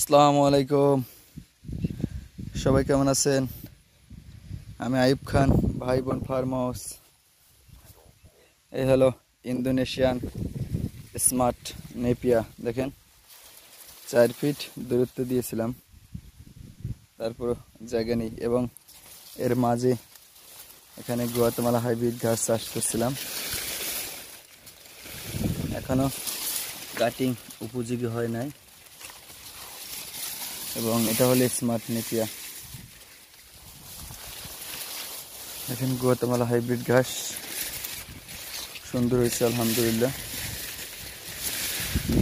আসসালামু আলাইকুম। সবাই কেমন আছেন? আমি আইয়ুব খান, ভাই বোন ফার্ম হাউস। এই হলো ইন্দোনেশিয়ান স্মার্ট নেপিয়া। দেখেন 4 ফিট দূরত্ব দিয়েছিলাম, তারপর জায়গা নেই এবং এর মাঝে এখানে গুয়াতেমালা হাইব্রিড ঘাস চাষ করছিলাম। এখনো কাটিং উপযোগী হয় নাই এবং এটা হলো স্মার্ট নেপিয়া। দেখেন গুয়াতেমালা হাইব্রিড ঘাস সুন্দর হয়েছে আলহামদুলিল্লাহ।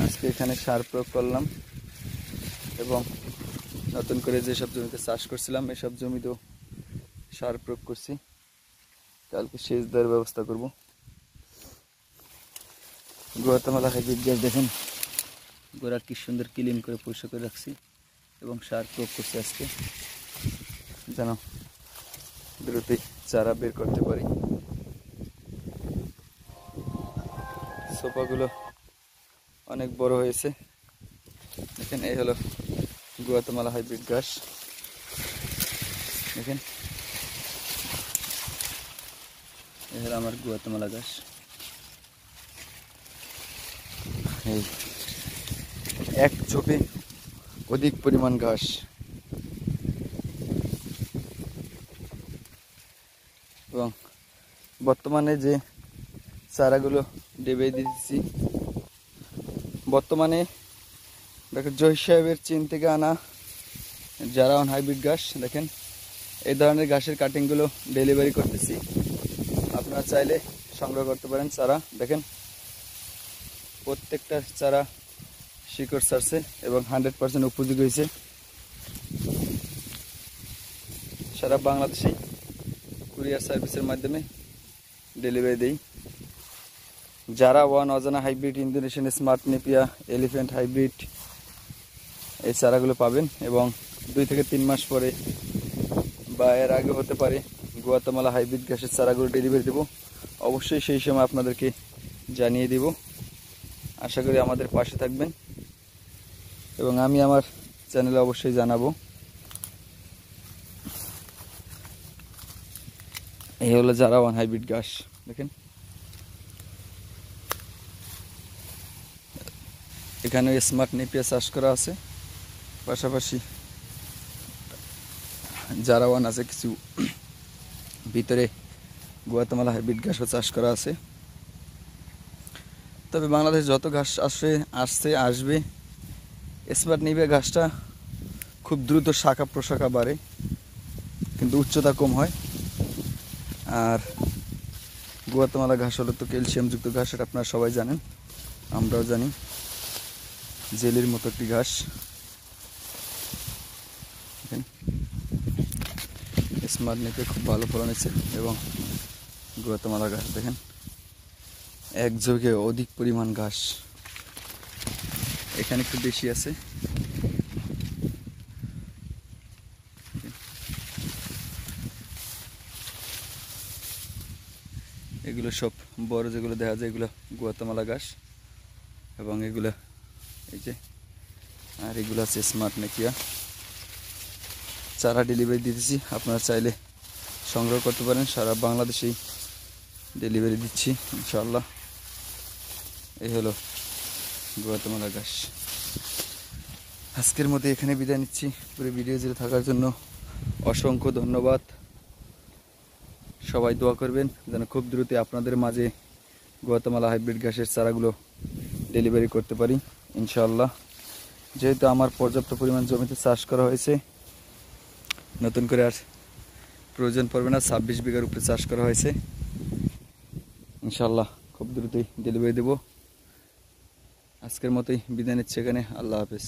আজকে এখানে সার প্রয়োগ করলাম এবং নতুন করে যেসব জমিতে চাষ করছিলাম এসব জমিতেও সার প্রয়োগ করছি। কালকে সেচ দেওয়ার ব্যবস্থা করব। গুয়াতেমালা হাইব্রিড ঘাস দেখেন গোড়া কি সুন্দর ক্লিন করে পরিষ্কার করে রাখছি এবং সার প্রয়োগ করছি আজকে, যেন দ্রুতই চারা বের করতে পারি। সোপাগুলো অনেক বড় হয়েছে। দেখেন এই হলো গুয়াতেমালা হাইব্রিড ঘাস। দেখেন এই হলো আমার গুয়াতেমালা ঘাস। এই এক ঝোপে অধিক পরিমাণ ঘাস। এবং বর্তমানে যে চারাগুলো ডেবে দিচ্ছি, বর্তমানে ডক্টর জহির সাহেবের চীন থেকে আনা জারাওয়ান হাইব্রিড ঘাস। দেখেন এই ধরনের ঘাসের কাটিংগুলো ডেলিভারি করতেছি, আপনারা চাইলে সংগ্রহ করতে পারেন চারা। দেখেন প্রত্যেকটা চারা শিকড় ছাড়ছে এবং 100% উপযোগী হয়েছে। সারা বাংলাদেশে কুরিয়ার সার্ভিসের মাধ্যমে ডেলিভারি দেই। জারাওয়ান অজানা hybrid, Indonesian smart নেপিয়া, elephant hybrid এই চারাগুলো পাবেন এবং 2 থেকে 3 মাস পরে বা এর আগে হতে পারে গুয়াতেমালা হাইব্রিড ঘাসের চারাগুলো ডেলিভারি দেব। অবশ্যই সেই সময় আপনাদেরকে জানিয়ে দেব। আশা করি আমাদের পাশে থাকবেন এবং আমি আমার চ্যানেলে অবশ্যই জানাবো। এই হলো জারাওয়ান হাইব্রিড ঘাস। দেখেন এখানে স্মার্ট নেপিয়া চাষ করা আছে, পাশাপাশি জারাওয়ান আছে, কিছু ভিতরে গুয়াতেমালা হাইব্রিড ঘাসও চাষ করা আছে। তবে বাংলাদেশ যত ঘাস আসবে স্মার্ট নেপিয়া ঘাসটা খুব দ্রুত শাখা প্রশাখা বাড়ে, কিন্তু উচ্চতা কম হয়। আর গুয়াতেমালা ঘাস হলো তো ক্যালসিয়ামযুক্ত ঘাস, এটা আপনারা সবাই জানেন, আমরাও জানি। জেলির মতো একটি ঘাস। স্মার্ট নেপিয়া খুব ভালো ফলন হয়েছে এবং গুয়াতেমালা ঘাস দেখেন এক ঝোঁকে অধিক পরিমাণ ঘাস। এখানে একটু বেশি আছে। এগুলো সব বড় যেগুলো দেখা যায় এগুলো গুয়াতেমালা ঘাস এবং এগুলো এই যে, আর এগুলো আছে স্মার্ট নেপিয়া। চারা ডেলিভারি দিতেছি, আপনারা চাইলে সংগ্রহ করতে পারেন। সারা বাংলাদেশেই ডেলিভারি দিচ্ছি ইনশাআল্লাহ। এই হলো গুয়াতেমালা ঘাস। আজকের মতো এখানে বিদায় নিচ্ছি। পুরো ভিডিও জুড়ে থাকার জন্য অসংখ্য ধন্যবাদ। সবাই দোয়া করবেন যেন খুব দ্রুত আপনাদের মাঝে গুয়াতেমালা হাইব্রিড ঘাসের চারাগুলো ডেলিভারি করতে পারি ইনশাআল্লাহ। যেহেতু আমার পর্যাপ্ত পরিমাণ জমিতে চাষ করা হয়েছে, নতুন করে আর প্রয়োজন পড়বে না। 26 বিঘার উপরে চাষ করা হয়েছে, ইনশাআল্লাহ খুব দ্রুতই ডেলিভারি দেব। আজকের মতোই বিদায় নিচ্ছি এখানে। আল্লাহ হাফেজ।